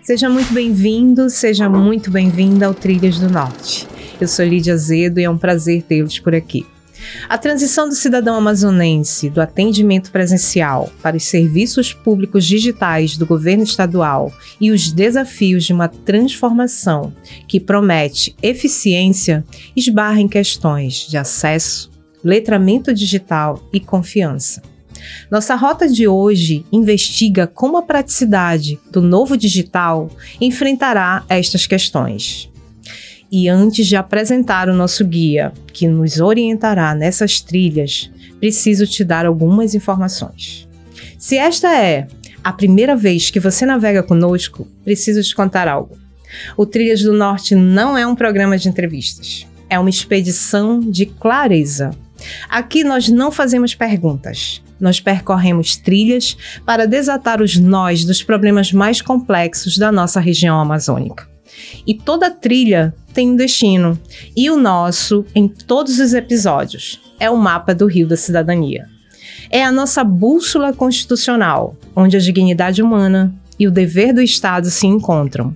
Seja muito bem-vindo, seja muito bem-vinda ao Trilhas do Norte. Eu sou Lídia Azedo e é um prazer tê-los por aqui. A transição do cidadão amazonense do atendimento presencial para os serviços públicos digitais do governo estadual e os desafios de uma transformação que promete eficiência esbarra em questões de acesso, letramento digital e confiança. Nossa rota de hoje investiga como a praticidade do novo digital enfrentará estas questões. E antes de apresentar o nosso guia, que nos orientará nessas trilhas, preciso te dar algumas informações. Se esta é a primeira vez que você navega conosco, preciso te contar algo. O Trilhas do Norte não é um programa de entrevistas, é uma expedição de clareza. Aqui nós não fazemos perguntas. Nós percorremos trilhas para desatar os nós dos problemas mais complexos da nossa região amazônica. E toda trilha tem um destino, e o nosso, em todos os episódios, é o mapa do Rio da Cidadania. É a nossa bússola constitucional, onde a dignidade humana e o dever do Estado se encontram.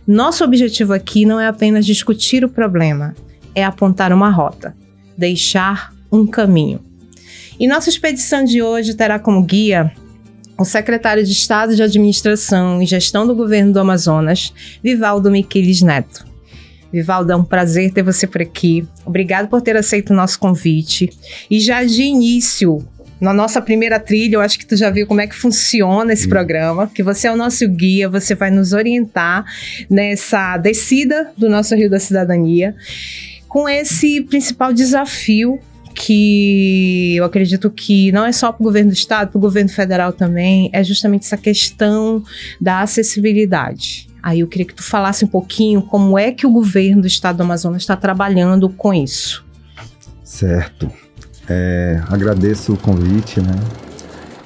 Nosso objetivo aqui não é apenas discutir o problema, é apontar uma rota, deixar um caminho. E nossa expedição de hoje terá como guia o secretário de Estado de Administração e Gestão do Governo do Amazonas, Vivaldo Miquiles Neto. Vivaldo, é um prazer ter você por aqui. Obrigado por ter aceito o nosso convite. E já de início, na nossa primeira trilha, eu acho que tu já viu como é que funciona esse programa, que você é o nosso guia, você vai nos orientar nessa descida do nosso Rio da Cidadania, com esse principal desafio que eu acredito que não é só para o governo do estado, para o governo federal também, é justamente essa questão da acessibilidade. Aí eu queria que tu falasse um pouquinho como é que o governo do estado do Amazonas está trabalhando com isso. Certo. Agradeço o convite, né?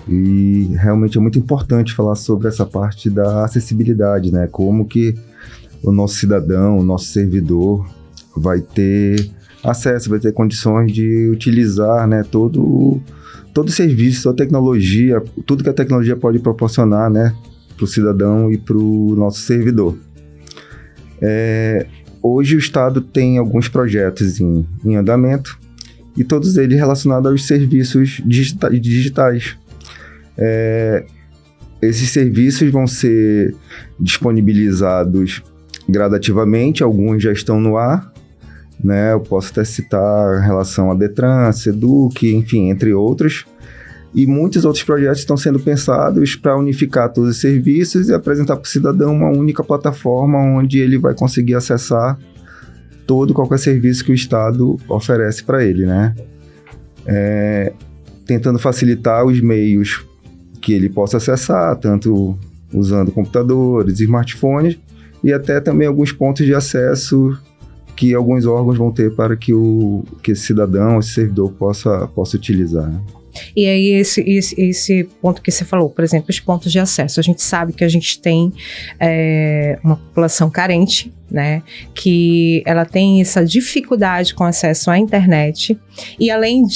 E realmente é muito importante falar sobre essa parte da acessibilidade, né? Como que o nosso cidadão, o nosso servidor vai ter acesso, vai ter condições de utilizar, né, todo o serviço, toda a tecnologia, tudo que a tecnologia pode proporcionar, né, para o cidadão e para o nosso servidor. Hoje o Estado tem alguns projetos em andamento e todos eles relacionados aos serviços digitais. Esses serviços vão ser disponibilizados gradativamente, alguns já estão no ar, né? Eu posso até citar em relação a Detran, Seduc, enfim, entre outros. E muitos outros projetos estão sendo pensados para unificar todos os serviços e apresentar para o cidadão uma única plataforma onde ele vai conseguir acessar qualquer serviço que o Estado oferece para ele, né? Tentando facilitar os meios que ele possa acessar, tanto usando computadores, smartphones e até também alguns pontos de acesso que alguns órgãos vão ter para que esse cidadão, esse servidor possa utilizar. E aí esse ponto que você falou, por exemplo, os pontos de acesso. A gente sabe que a gente tem uma população carente, né, que ela tem essa dificuldade com acesso à internet. E além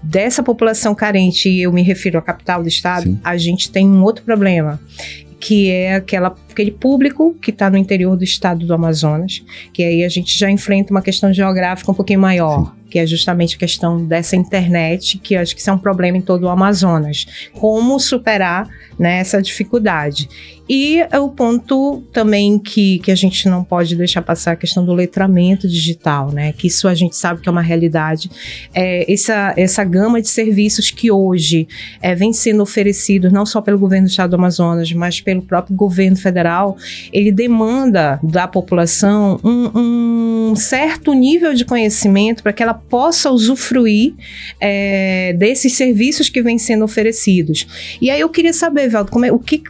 dessa população carente, e eu me refiro à capital do estado, sim, a gente tem um outro problema, que é aquele público que está no interior do estado do Amazonas, que aí a gente já enfrenta uma questão geográfica um pouquinho maior, sim, que é justamente a questão dessa internet, que eu acho que isso é um problema em todo o Amazonas. Como superar, né, essa dificuldade? E o ponto também que a gente não pode deixar passar, a questão do letramento digital, né? Que isso a gente sabe que é uma realidade. Essa gama de serviços que hoje vem sendo oferecidos não só pelo governo do estado do Amazonas, mas pelo próprio governo federal, ele demanda da população um certo nível de conhecimento para que ela possa usufruir desses serviços que vêm sendo oferecidos. E aí eu queria saber, Valdo,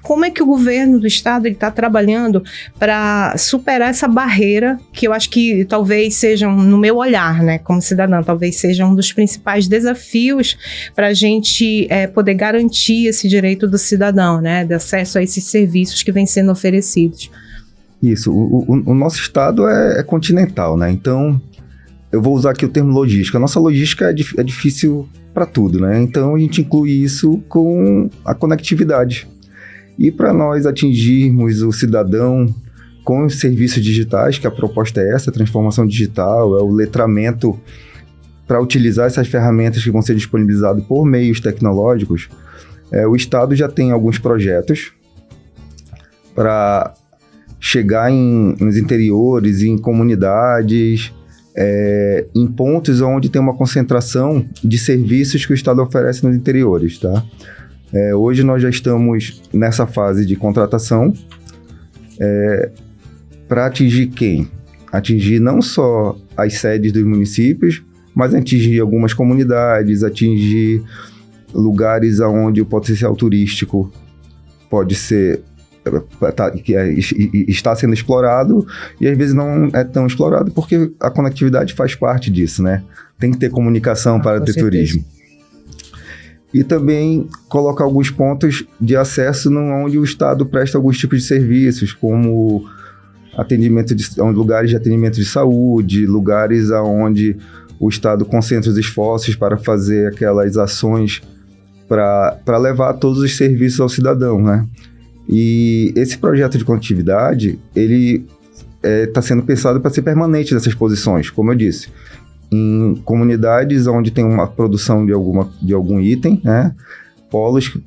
como é que o governo do estado está trabalhando para superar essa barreira, que eu acho que talvez seja, no meu olhar, né, como cidadã, talvez seja um dos principais desafios para a gente poder garantir esse direito do cidadão, né, de acesso a esses serviços que vêm sendo oferecidos. Isso, o nosso estado é continental, né? Então, eu vou usar aqui o termo logística. A nossa logística é difícil para tudo, né? Então, a gente inclui isso com a conectividade. E para nós atingirmos o cidadão com os serviços digitais, que a proposta é essa, a transformação digital, é o letramento para utilizar essas ferramentas que vão ser disponibilizadas por meios tecnológicos, o Estado já tem alguns projetos para chegar nos interiores, em comunidades, em pontos onde tem uma concentração de serviços que o Estado oferece nos interiores, tá? Hoje nós já estamos nessa fase de contratação para atingir quem? Atingir não só as sedes dos municípios, mas atingir algumas comunidades, atingir lugares onde o potencial turístico pode ser está sendo explorado e às vezes não é tão explorado porque a conectividade faz parte disso, né? Tem que ter comunicação para ter turismo. E também colocar alguns pontos de acesso onde o Estado presta alguns tipos de serviços, como lugares de atendimento de saúde, lugares onde o Estado concentra os esforços para fazer aquelas ações para levar todos os serviços ao cidadão, né? E esse projeto de conectividade, ele está sendo pensado para ser permanente nessas posições, como eu disse, em comunidades onde tem uma produção de algum item, né? Polos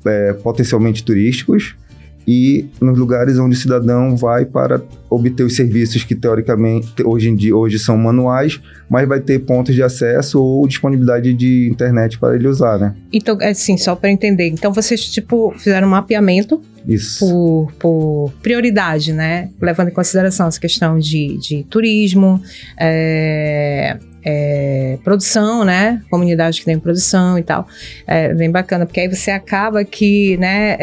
potencialmente turísticos e nos lugares onde o cidadão vai para obter os serviços que teoricamente hoje são manuais, mas vai ter pontos de acesso ou disponibilidade de internet para ele usar, né? Então, assim, só para entender, então vocês fizeram um mapeamento. Isso. Por prioridade, né? Levando em consideração essa questão de turismo, produção, né? Comunidade que tem produção e tal. Bem bacana, porque aí você acaba que, né,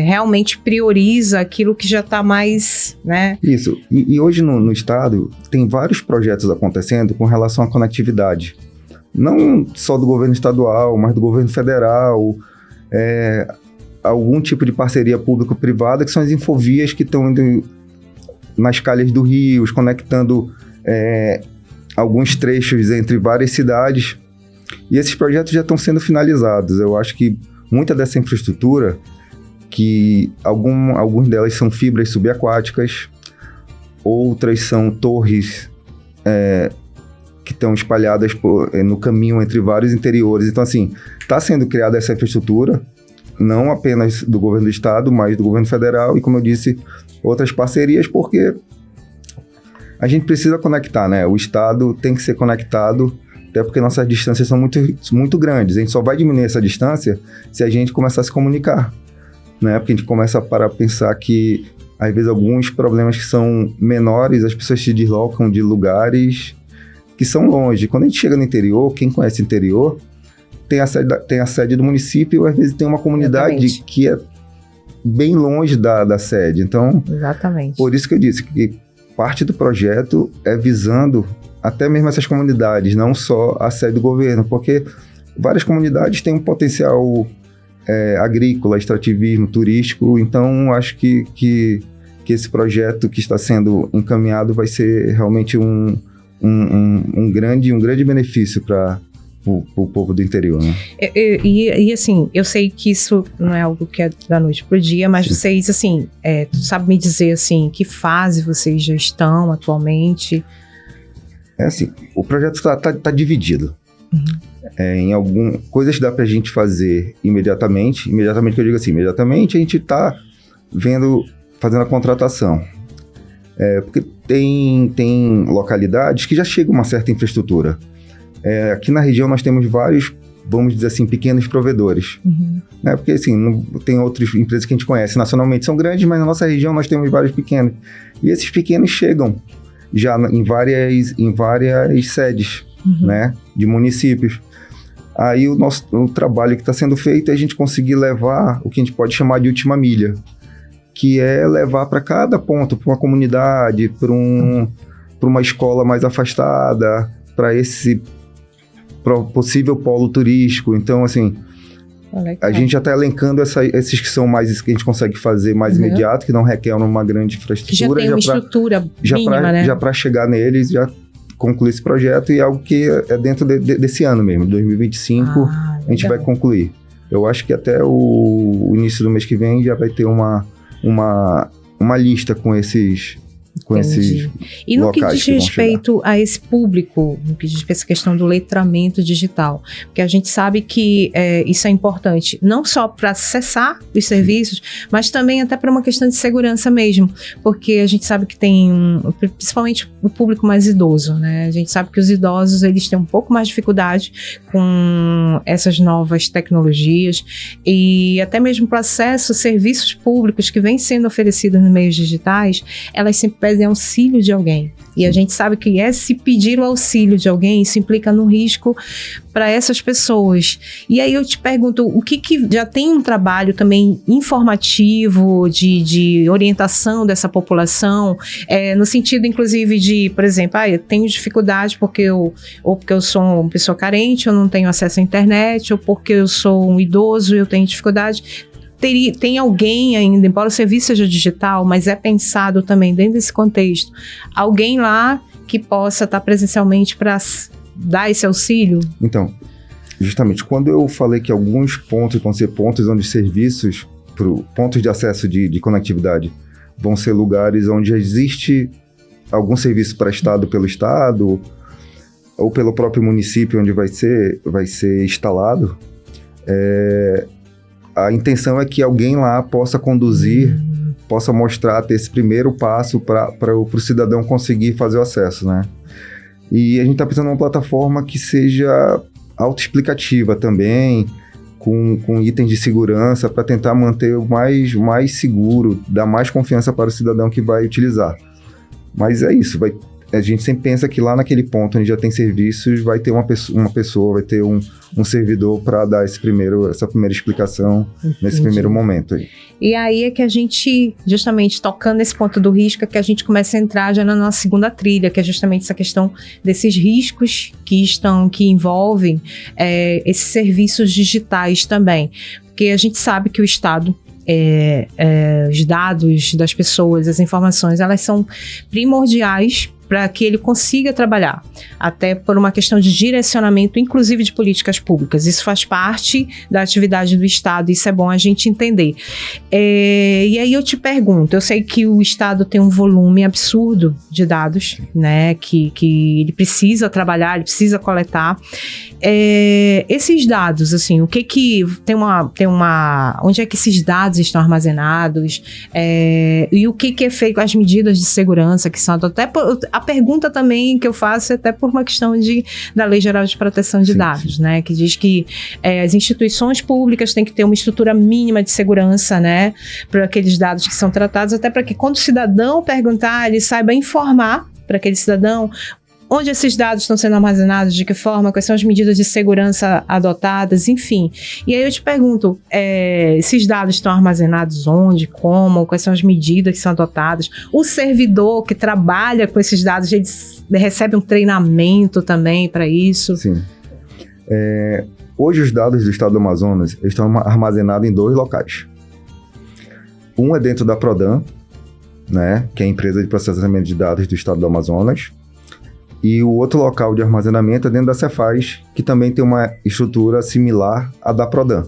realmente prioriza aquilo que já está mais, né? Isso. E hoje no estado tem vários projetos acontecendo com relação à conectividade. Não só do governo estadual, mas do governo federal, algum tipo de parceria público-privada, que são as infovias que estão indo nas calhas do Rio, conectando alguns trechos entre várias cidades. E esses projetos já estão sendo finalizados. Eu acho que muita dessa infraestrutura, que algumas delas são fibras subaquáticas, outras são torres que estão espalhadas no caminho entre vários interiores. Então, assim, está sendo criada essa infraestrutura, não apenas do governo do estado, mas do governo federal e, como eu disse, outras parcerias, porque a gente precisa conectar, né? O estado tem que ser conectado, até porque nossas distâncias são muito, muito grandes. A gente só vai diminuir essa distância se a gente começar a se comunicar, né? Porque a gente começa a pensar que, às vezes, alguns problemas que são menores, as pessoas se deslocam de lugares que são longe. Quando a gente chega no interior, quem conhece o interior, tem a sede do município, às vezes tem uma comunidade Exatamente. Que é bem longe da sede. Então, Exatamente. Por isso que eu disse que parte do projeto é visando até mesmo essas comunidades, não só a sede do governo, porque várias comunidades têm um potencial agrícola, extrativismo, turístico. Então, acho que esse projeto que está sendo encaminhado vai ser realmente um grande benefício para o povo do interior, né? E assim, eu sei que isso não é algo que é da noite pro dia, mas Sim. Vocês, assim, tu sabe me dizer, assim, que fase vocês já estão atualmente? Assim, o projeto tá dividido. Em coisas dá pra gente fazer imediatamente que eu digo assim, imediatamente a gente tá fazendo a contratação. Porque tem localidades que já chega uma certa infraestrutura. Aqui na região nós temos vários, vamos dizer assim, pequenos provedores. Né? Porque assim, tem outras empresas que a gente conhece nacionalmente, são grandes, mas na nossa região nós temos vários pequenos. E esses pequenos chegam já em várias sedes, né, de municípios. Aí o trabalho que está sendo feito é a gente conseguir levar o que a gente pode chamar de última milha, que é levar para cada ponto, para uma comunidade, para uma escola mais afastada, para esse possível polo turístico. Então, assim, A gente já está elencando esses que são mais, que a gente consegue fazer mais imediato, que não requer uma grande infraestrutura. Que já tem uma estrutura mínima, né? Já para chegar neles, já concluir esse projeto, e algo que é dentro desse ano mesmo, 2025, a gente vai concluir. Eu acho que até o início do mês que vem já vai ter uma lista com esses E no que diz respeito a esse público, no que diz respeito a essa questão do letramento digital, porque a gente sabe que isso é importante, não só para acessar os serviços, mas também até para uma questão de segurança mesmo, porque a gente sabe que tem, principalmente o público mais idoso, né? A gente sabe que os idosos, eles têm um pouco mais de dificuldade com essas novas tecnologias, e até mesmo para acesso a serviços públicos que vêm sendo oferecidos nos meios digitais, elas sempre pedem auxílio de alguém. E a gente sabe que esse pedir o auxílio de alguém, isso implica no risco para essas pessoas. E aí eu te pergunto, o que já tem um trabalho também informativo, de orientação dessa população, no sentido, inclusive, de, por exemplo, eu tenho dificuldade porque eu sou uma pessoa carente, eu não tenho acesso à internet, ou porque eu sou um idoso e eu tenho dificuldade. Tem alguém ainda, embora o serviço seja digital, mas é pensado também dentro desse contexto, alguém lá que possa estar presencialmente para dar esse auxílio? Então, justamente, quando eu falei que alguns pontos vão ser pontos onde serviços, pontos de acesso de conectividade, vão ser lugares onde existe algum serviço prestado pelo Estado ou pelo próprio município onde vai ser instalado, a intenção é que alguém lá possa conduzir, possa mostrar, ter esse primeiro passo para o cidadão conseguir fazer o acesso, né? E a gente está pensando numa plataforma que seja autoexplicativa também, com itens de segurança, para tentar manter o mais seguro, dar mais confiança para o cidadão que vai utilizar. Mas é isso, a gente sempre pensa que lá naquele ponto onde já tem serviços, vai ter uma pessoa, vai ter um servidor para dar essa primeira explicação. Entendi. Nesse primeiro momento aí. E aí é que a gente, justamente tocando nesse ponto do risco, é que a gente começa a entrar já na nossa segunda trilha, que é justamente essa questão desses riscos que envolvem esses serviços digitais também. Porque a gente sabe que o Estado, os dados das pessoas, as informações, elas são primordiais para que ele consiga trabalhar, até por uma questão de direcionamento, inclusive de políticas públicas. Isso faz parte da atividade do Estado, isso é bom a gente entender. E aí eu te pergunto, eu sei que o Estado tem um volume absurdo de dados, né, que ele precisa trabalhar, ele precisa coletar. Esses dados, assim, o que onde é que esses dados estão armazenados, e o que é feito com as medidas de segurança que são até a pergunta também que eu faço é até por uma questão da Lei Geral de Proteção de Dados, né, que diz que as instituições públicas têm que ter uma estrutura mínima de segurança, né, para aqueles dados que são tratados, até para que quando o cidadão perguntar, ele saiba informar para aquele cidadão onde esses dados estão sendo armazenados, de que forma, quais são as medidas de segurança adotadas, enfim. E aí eu te pergunto, esses dados estão armazenados onde, como, quais são as medidas que são adotadas? O servidor que trabalha com esses dados, ele recebe um treinamento também para isso? Sim. Hoje os dados do Estado do Amazonas estão armazenados em 2 locais. Um é dentro da Prodan, né, que é a empresa de processamento de dados do Estado do Amazonas, e o outro local de armazenamento é dentro da Cefaz, que também tem uma estrutura similar à da Prodan.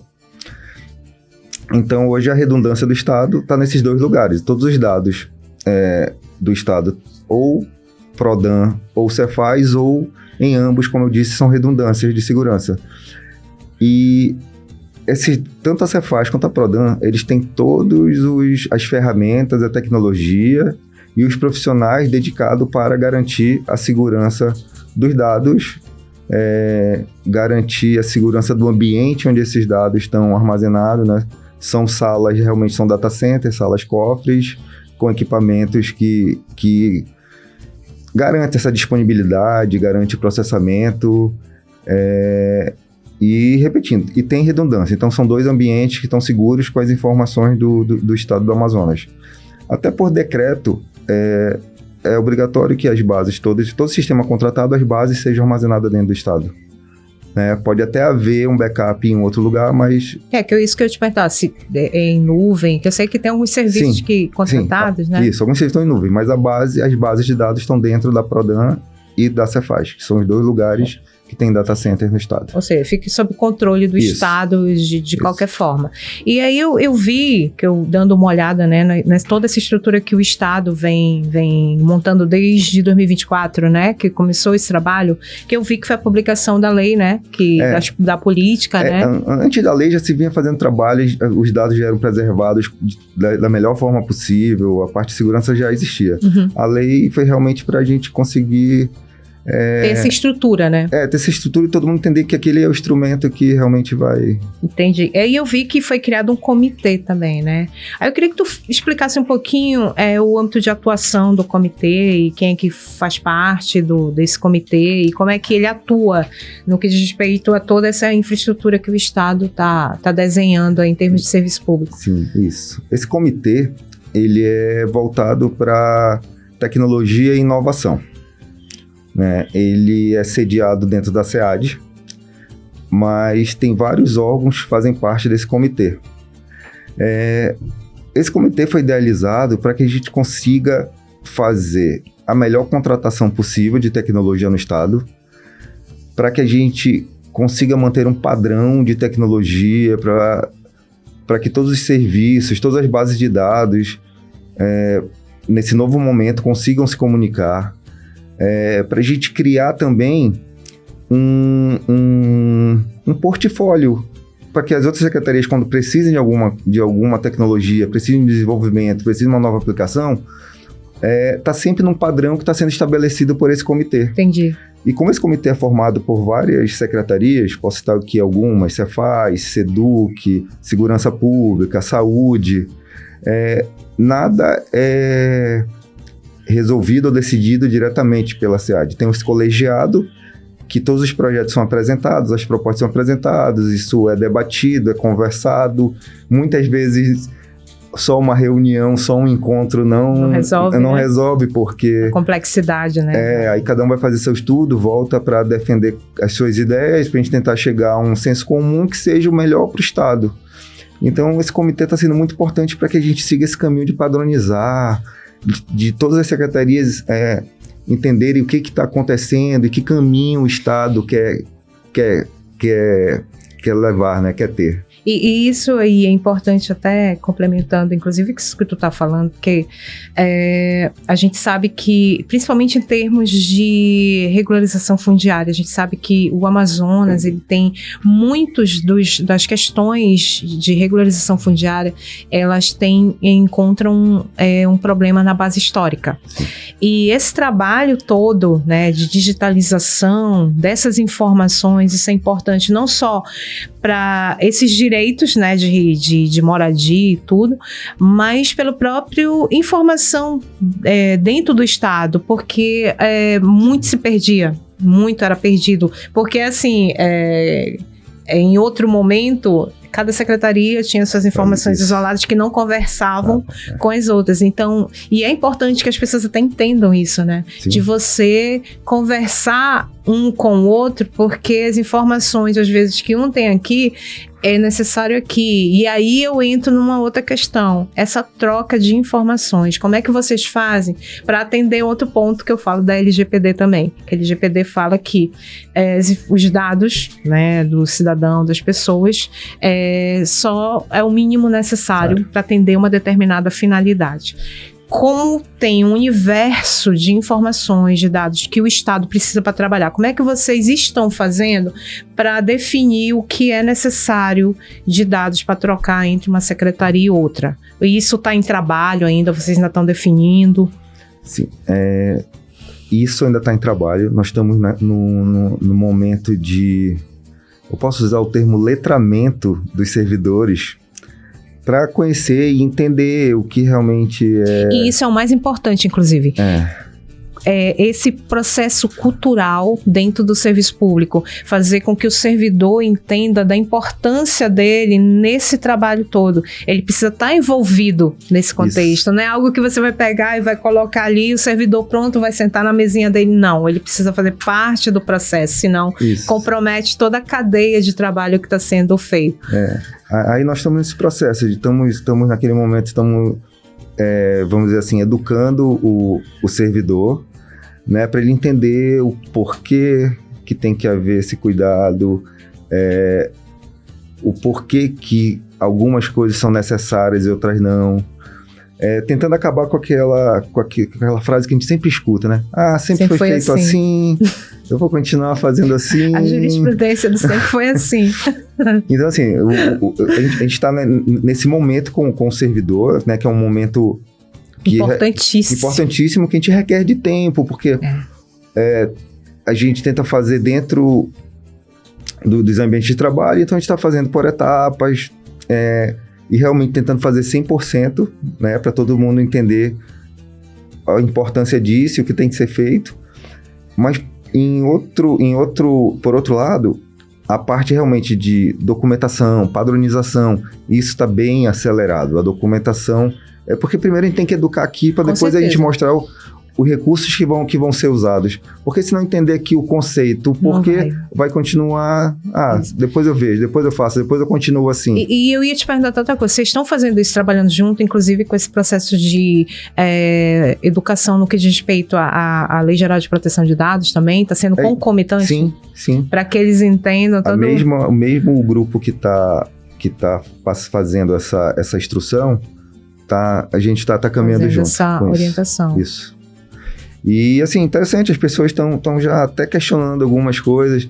Então, hoje a redundância do Estado está nesses 2 lugares. Todos os dados do Estado, ou Prodan, ou Cefaz, ou em ambos, como eu disse, são redundâncias de segurança. E tanto a Cefaz quanto a Prodan, eles têm todas as ferramentas, a tecnologia e os profissionais dedicados para garantir a segurança dos dados, garantir a segurança do ambiente onde esses dados estão armazenados, né? São salas, realmente são data centers, salas cofres, com equipamentos que garantem essa disponibilidade, garante o processamento, e repetindo, e tem redundância. Então são 2 ambientes que estão seguros com as informações do Estado do Amazonas. Até por decreto, é obrigatório que as bases todas, todo sistema contratado, as bases sejam armazenadas dentro do Estado. né? Pode até haver um backup em outro lugar, mas... Isso que eu te perguntar, se é em nuvem, que eu sei que tem alguns serviços contratados, né? Isso, alguns serviços estão em nuvem, mas as bases de dados estão dentro da Prodan e da Cefaz, que são os 2 lugares que tem data center no estado. Ou seja, fique sob controle do estado de qualquer forma. E aí eu vi, que eu dando uma olhada, né, toda essa estrutura que o estado vem montando desde 2024, né, que começou esse trabalho, que eu vi que foi a publicação da lei, né, da política, né. Antes da lei já se vinha fazendo trabalho, os dados já eram preservados da melhor forma possível, a parte de segurança já existia. A lei foi realmente para a gente conseguir... ter essa estrutura, né? Ter essa estrutura e todo mundo entender que aquele é o instrumento que realmente vai... Entendi. E aí eu vi que foi criado um comitê também, né? Aí eu queria que tu explicasse um pouquinho o âmbito de atuação do comitê e quem é que faz parte desse comitê e como é que ele atua no que diz respeito a toda essa infraestrutura que o Estado tá desenhando aí em termos de serviço público. Sim, isso. Esse comitê, ele é voltado para tecnologia e inovação. Né? Ele é sediado dentro da SEAD, mas tem vários órgãos que fazem parte desse comitê. Esse comitê foi idealizado para que a gente consiga fazer a melhor contratação possível de tecnologia no estado, para que a gente consiga manter um padrão de tecnologia, para que todos os serviços, todas as bases de dados, nesse novo momento, consigam se comunicar. Para a gente criar também um portfólio para que as outras secretarias, quando precisem de alguma tecnologia, precisem de desenvolvimento, precisem de uma nova aplicação, está sempre num padrão que está sendo estabelecido por esse comitê. Entendi. E como esse comitê é formado por várias secretarias, posso citar aqui algumas, Cefaz, Seduc, Segurança Pública, Saúde, nada é resolvido ou decidido diretamente pela SEAD. Tem esse colegiado, que todos os projetos são apresentados, as propostas são apresentadas, isso é debatido, é conversado. Muitas vezes, só uma reunião, só um encontro não resolve, porque... A complexidade, né? Aí cada um vai fazer seu estudo, volta para defender as suas ideias, para a gente tentar chegar a um senso comum que seja o melhor para o Estado. Então, esse comitê está sendo muito importante para que a gente siga esse caminho de padronizar, de todas as secretarias entenderem o que está acontecendo e que caminho o Estado quer levar, né, quer ter. E isso aí é importante, até complementando, inclusive, isso que tu tá falando, porque a gente sabe que, principalmente em termos de regularização fundiária, a gente sabe que o Amazonas, ele tem muitos das questões de regularização fundiária, elas encontram um problema na base histórica. E esse trabalho todo, né, de digitalização dessas informações, isso é importante não só para esses direitos, né, de moradia e tudo, mas pelo próprio informação dentro do Estado, porque muito se perdia, muito era perdido, porque assim, em outro momento, cada secretaria tinha suas informações isoladas que não conversavam com as outras. Então, e é importante que as pessoas até entendam isso, né? Sim. De você conversar um com o outro, porque as informações, às vezes, que um tem aqui, é necessário aqui. E aí eu entro numa outra questão, essa troca de informações. Como é que vocês fazem para atender outro ponto que eu falo da LGPD também? Que a LGPD fala que os dados, né, do cidadão, das pessoas, só é o mínimo necessário para atender uma determinada finalidade. Como tem um universo de informações, de dados que o Estado precisa para trabalhar, como é que vocês estão fazendo para definir o que é necessário de dados para trocar entre uma secretaria e outra? Isso está em trabalho ainda? Vocês ainda estão definindo? Sim, isso ainda está em trabalho. Nós estamos no momento de... Eu posso usar o termo letramento dos servidores para conhecer e entender o que realmente é... E isso é o mais importante, inclusive. esse processo cultural dentro do serviço público, fazer com que o servidor entenda da importância dele nesse trabalho todo. Ele precisa estar envolvido nesse contexto, não é algo que você vai pegar e vai colocar ali, o servidor pronto vai sentar na mesinha dele, não, ele precisa fazer parte do processo, senão compromete toda a cadeia de trabalho que está sendo feito. Aí nós estamos nesse processo, estamos naquele momento, vamos dizer assim, educando o servidor, né, para ele entender o porquê que tem que haver esse cuidado, o porquê que algumas coisas são necessárias e outras não, tentando acabar com aquela frase que a gente sempre escuta, né? Sempre foi feito assim, eu vou continuar fazendo assim. A jurisprudência do sempre foi assim. Então, assim, a gente está nesse momento com o servidor, né, que é um momento importantíssimo, que a gente requer de tempo, porque a gente tenta fazer dentro dos ambientes de trabalho, então a gente está fazendo por etapas, e realmente tentando fazer 100%, né, para todo mundo entender a importância disso e o que tem que ser feito. Mas, por outro lado, a parte realmente de documentação, padronização, isso está bem acelerado. A documentação porque primeiro a gente tem que educar aqui para depois a gente mostrar os recursos que vão ser usados. Porque se não entender aqui o conceito, porque vai continuar... depois eu vejo, depois eu faço, depois eu continuo assim. E eu ia te perguntar outra coisa. Vocês estão fazendo isso, trabalhando junto, inclusive com esse processo de educação no que diz respeito à Lei Geral de Proteção de Dados também? Está sendo concomitante? Sim. Para que eles entendam... O mesmo grupo que tá fazendo essa instrução, a gente está caminhando junto. Essa orientação. Isso. E, assim, interessante, as pessoas estão já até questionando algumas coisas.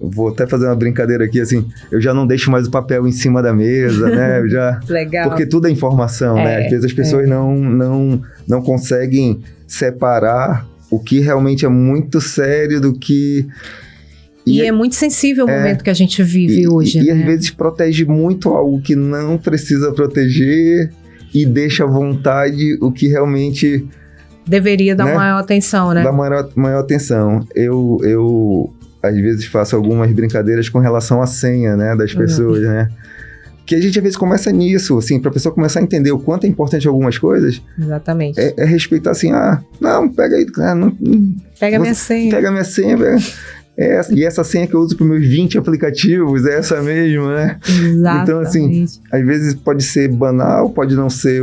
Eu vou até fazer uma brincadeira aqui, assim, eu já não deixo mais o papel em cima da mesa, né? Legal. Porque tudo é informação, né? Às vezes as pessoas não conseguem separar o que realmente é muito sério do que... E é muito sensível o momento que a gente vive hoje, né? E às vezes protege muito algo que não precisa proteger e deixa à vontade o que realmente... deveria dar maior atenção, né? Dar maior atenção. Eu às vezes faço algumas brincadeiras com relação à senha, né, das pessoas, né? Que a gente às vezes começa nisso, assim, pra pessoa começar a entender o quanto é importante algumas coisas. Exatamente. É respeitar assim, não, pega aí, pega minha senha. Pega minha senha, e essa senha que eu uso para meus 20 aplicativos, é essa mesmo, né? Exatamente. Então, assim, às vezes pode ser banal, pode não ser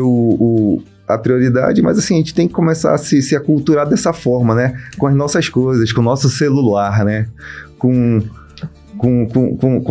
a prioridade, mas assim, a gente tem que começar a se aculturar dessa forma, né? Com as nossas coisas, com o nosso celular, né? Com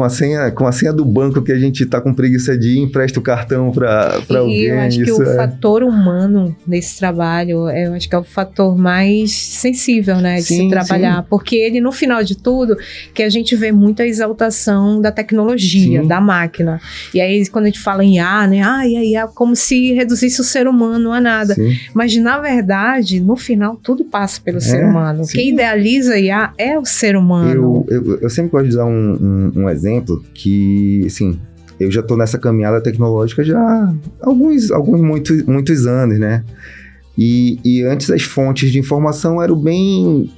a senha do banco que a gente tá com preguiça de ir, empresta o cartão para alguém. E eu acho que o fator humano nesse trabalho, eu acho que é o fator mais sensível, né, de se trabalhar. Porque ele, no final de tudo, que a gente vê muita exaltação da tecnologia, da máquina. E aí, quando a gente fala em IA, né, IA, como se reduzisse o ser humano a nada. Mas, na verdade, no final, tudo passa pelo ser humano. Quem idealiza IA é o ser humano. Eu sempre gosto de dar um exemplo que, assim, eu já estou nessa caminhada tecnológica já há muitos anos, né? E antes as fontes de informação eram bem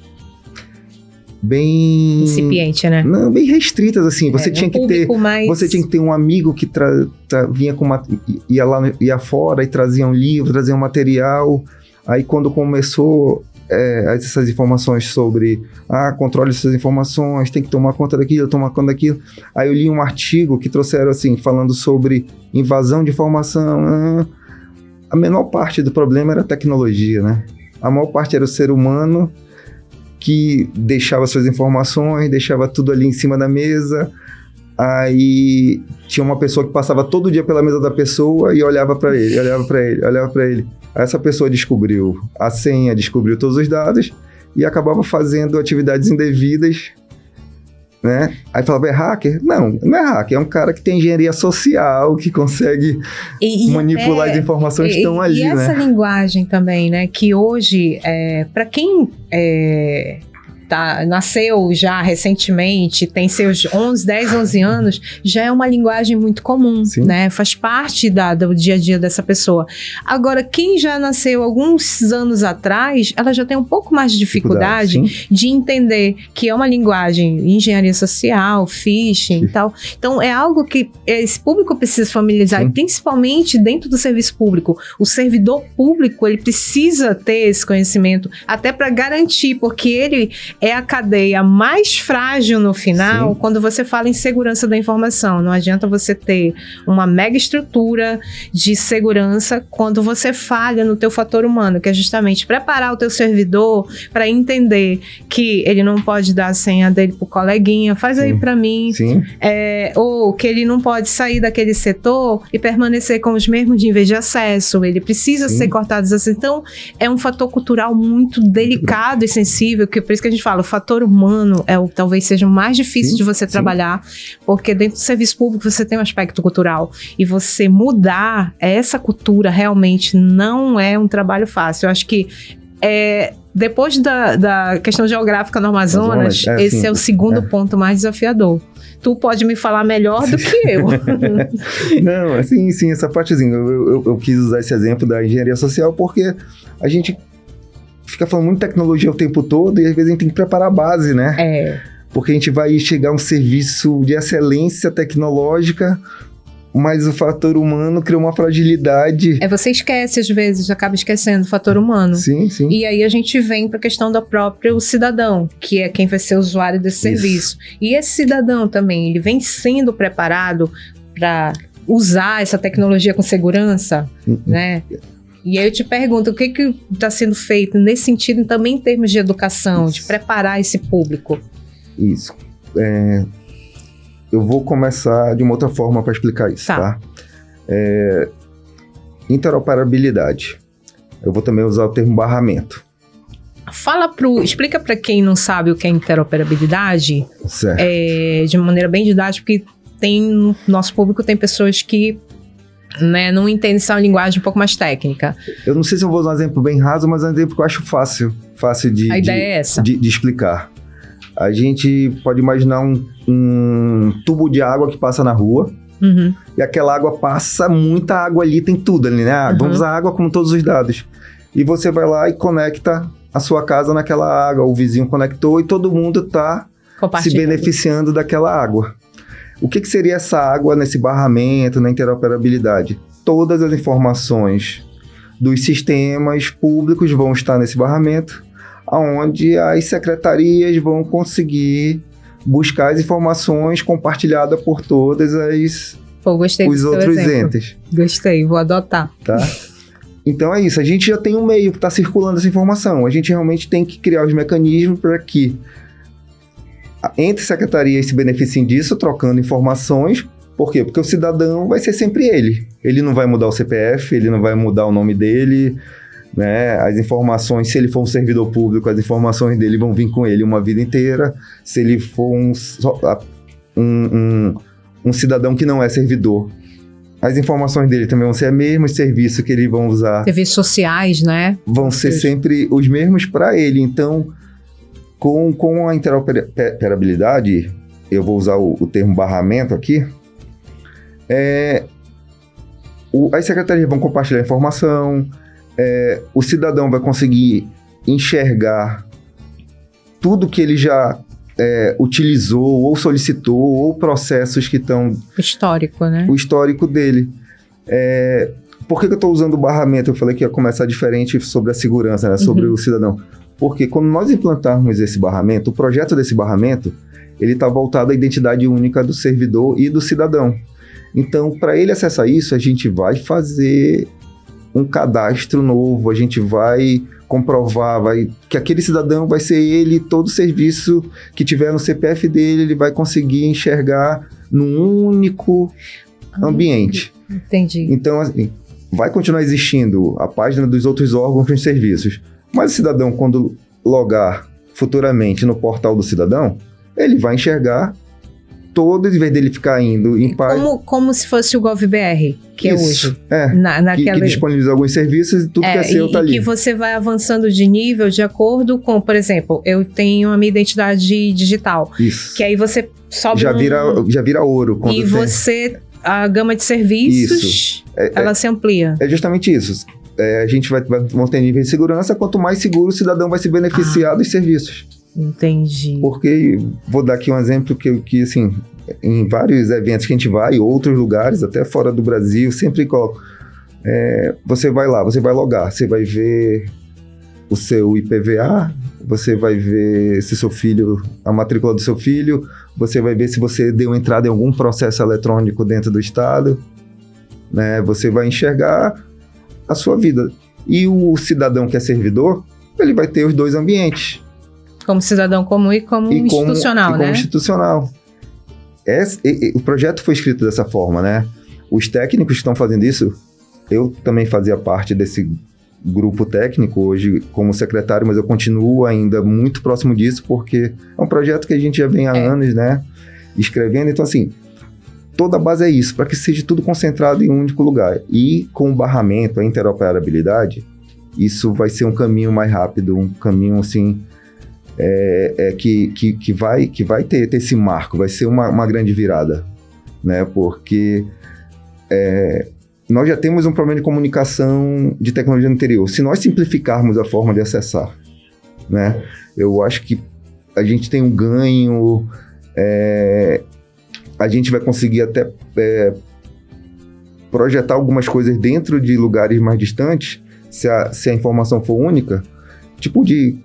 incipiente, né? Não, bem restritas, assim. Você tinha que ter um amigo que vinha ia fora e trazia um livro, trazia um material. Aí quando começou essas informações sobre controle essas informações, tem que tomar conta daquilo, tomar conta daquilo. Aí eu li um artigo que trouxeram assim, falando sobre invasão de informação. A menor parte do problema era a tecnologia, né? A maior parte era o ser humano que deixava suas informações, deixava tudo ali em cima da mesa. Aí tinha uma pessoa que passava todo dia pela mesa da pessoa e olhava para ele, olhava para ele. Essa pessoa descobriu a senha, descobriu todos os dados e acabava fazendo atividades indevidas, né? Aí falava, é hacker? Não é hacker, é um cara que tem engenharia social, que consegue manipular as informações que estão ali, né? E essa linguagem também, né? Que hoje, para quem nasceu já recentemente, tem seus 10, 11 anos, já é uma linguagem muito comum, né? Faz parte do dia a dia dessa pessoa. Agora, quem já nasceu alguns anos atrás, ela já tem um pouco mais de dificuldade de entender que é uma linguagem, engenharia social, phishing e tal. Então, é algo que esse público precisa familiarizar, e principalmente dentro do serviço público. O servidor público, ele precisa ter esse conhecimento, até para garantir, porque ele é a cadeia mais frágil no final, quando você fala em segurança da informação. Não adianta você ter uma mega estrutura de segurança quando você falha no teu fator humano, que é justamente preparar o teu servidor para entender que ele não pode dar a senha dele pro coleguinha, faz aí para mim, ou que ele não pode sair daquele setor e permanecer com os mesmos níveis de acesso, ele precisa ser cortado assim. Então, é um fator cultural muito delicado e sensível, que por isso que a gente fala, o fator humano talvez seja o mais difícil de você trabalhar, porque dentro do serviço público você tem um aspecto cultural, e você mudar essa cultura realmente não é um trabalho fácil. Eu acho que depois da questão geográfica no Amazonas, esse é o segundo ponto mais desafiador. Tu pode me falar melhor do que eu. Não, assim, sim, essa partezinha. Eu quis usar esse exemplo da engenharia social porque a gente fica falando muito de tecnologia o tempo todo e às vezes a gente tem que preparar a base, né? Porque a gente vai chegar a um serviço de excelência tecnológica, mas o fator humano cria uma fragilidade. Você esquece, às vezes, acaba esquecendo o fator humano. Sim. E aí a gente vem para a questão do próprio cidadão, que é quem vai ser o usuário desse serviço. E esse cidadão também, ele vem sendo preparado para usar essa tecnologia com segurança, né? E aí eu te pergunto, o que está sendo feito nesse sentido, também em termos de educação, de preparar esse público? Isso. Eu vou começar de uma outra forma para explicar isso, tá? Interoperabilidade. Eu vou também usar o termo barramento. Explica para quem não sabe o que é interoperabilidade, de maneira bem didática, porque no nosso público tem pessoas que não entendem essa linguagem um pouco mais técnica. Eu não sei se eu vou usar um exemplo bem raso, mas é um exemplo que eu acho fácil A ideia é essa. De explicar. A gente pode imaginar um tubo de água que passa na rua, e aquela água passa, muita água ali, tem tudo ali, né? Vamos usar água como todos os dados. E você vai lá e conecta a sua casa naquela água, o vizinho conectou e todo mundo está se beneficiando daquela água. O que seria essa água nesse barramento, na interoperabilidade? Todas as informações dos sistemas públicos vão estar nesse barramento, onde as secretarias vão conseguir buscar as informações compartilhadas por todas os outros entes. Gostei, vou adotar. Tá? Então é isso, a gente já tem um meio que está circulando essa informação. A gente realmente tem que criar os mecanismos para que entre secretarias se beneficiem disso, trocando informações. Por quê? Porque o cidadão vai ser sempre ele. Ele não vai mudar o CPF, ele não vai mudar o nome dele, né? As informações, se ele for um servidor público, as informações dele vão vir com ele uma vida inteira. Se ele for um cidadão que não é servidor, as informações dele também vão ser as mesmas, serviços que eles vão usar. Serviços sociais, né? Vão ser sempre os mesmos para ele. Então, com a interoperabilidade, eu vou usar o termo barramento aqui, as secretarias vão compartilhar informação, o cidadão vai conseguir enxergar tudo que ele já utilizou ou solicitou, ou processos que estão... Histórico, né? O histórico dele. Por que eu estou usando o barramento? Eu falei que ia começar diferente sobre a segurança, né? Sobre o cidadão. Porque quando nós implantarmos esse barramento, o projeto desse barramento, ele está voltado à identidade única do servidor e do cidadão. Então, para ele acessar isso, a gente vai fazer um cadastro novo, a gente vai comprovar que aquele cidadão vai ser ele, todo serviço que tiver no CPF dele, ele vai conseguir enxergar num único ambiente. Entendi. Então, assim, vai continuar existindo a página dos outros órgãos e serviços, mas o cidadão, quando logar futuramente no portal do cidadão, ele vai enxergar todo, em vez dele ficar indo em como se fosse o GovBR, que isso, é hoje. Que disponibiliza alguns serviços e tudo que é seu tá ali. E que você vai avançando de nível de acordo com, por exemplo, eu tenho a minha identidade digital. Isso. Que aí você sobe já vira ouro. E você, a gama de serviços, ela se amplia. É justamente isso. A gente vai ter nível de segurança, quanto mais seguro o cidadão vai se beneficiar dos serviços. Entendi. Porque, vou dar aqui um exemplo que assim, em vários eventos que a gente vai, outros lugares, até fora do Brasil, sempre coloco. Você vai lá, você vai logar, você vai ver o seu IPVA, você vai ver se seu filho, a matrícula do seu filho, você vai ver se você deu entrada em algum processo eletrônico dentro do estado, né? Você vai enxergar a sua vida. E o cidadão que é servidor, ele vai ter os dois ambientes. Como cidadão comum e como institucional, né? Como institucional. O projeto foi escrito dessa forma, né? Os técnicos que estão fazendo isso, eu também fazia parte desse grupo técnico hoje como secretário, mas eu continuo ainda muito próximo disso, porque é um projeto que a gente já vem há anos, né? Escrevendo. Então, assim, toda a base é isso, para que seja tudo concentrado em um único lugar. E com o barramento, a interoperabilidade, isso vai ser um caminho mais rápido, um caminho, assim, que vai ter esse marco, vai ser uma grande virada, né? Porque nós já temos um problema de comunicação de tecnologia no interior. Se nós simplificarmos a forma de acessar, né? Eu acho que a gente tem um ganho, a gente vai conseguir até projetar algumas coisas dentro de lugares mais distantes, se a informação for única, tipo de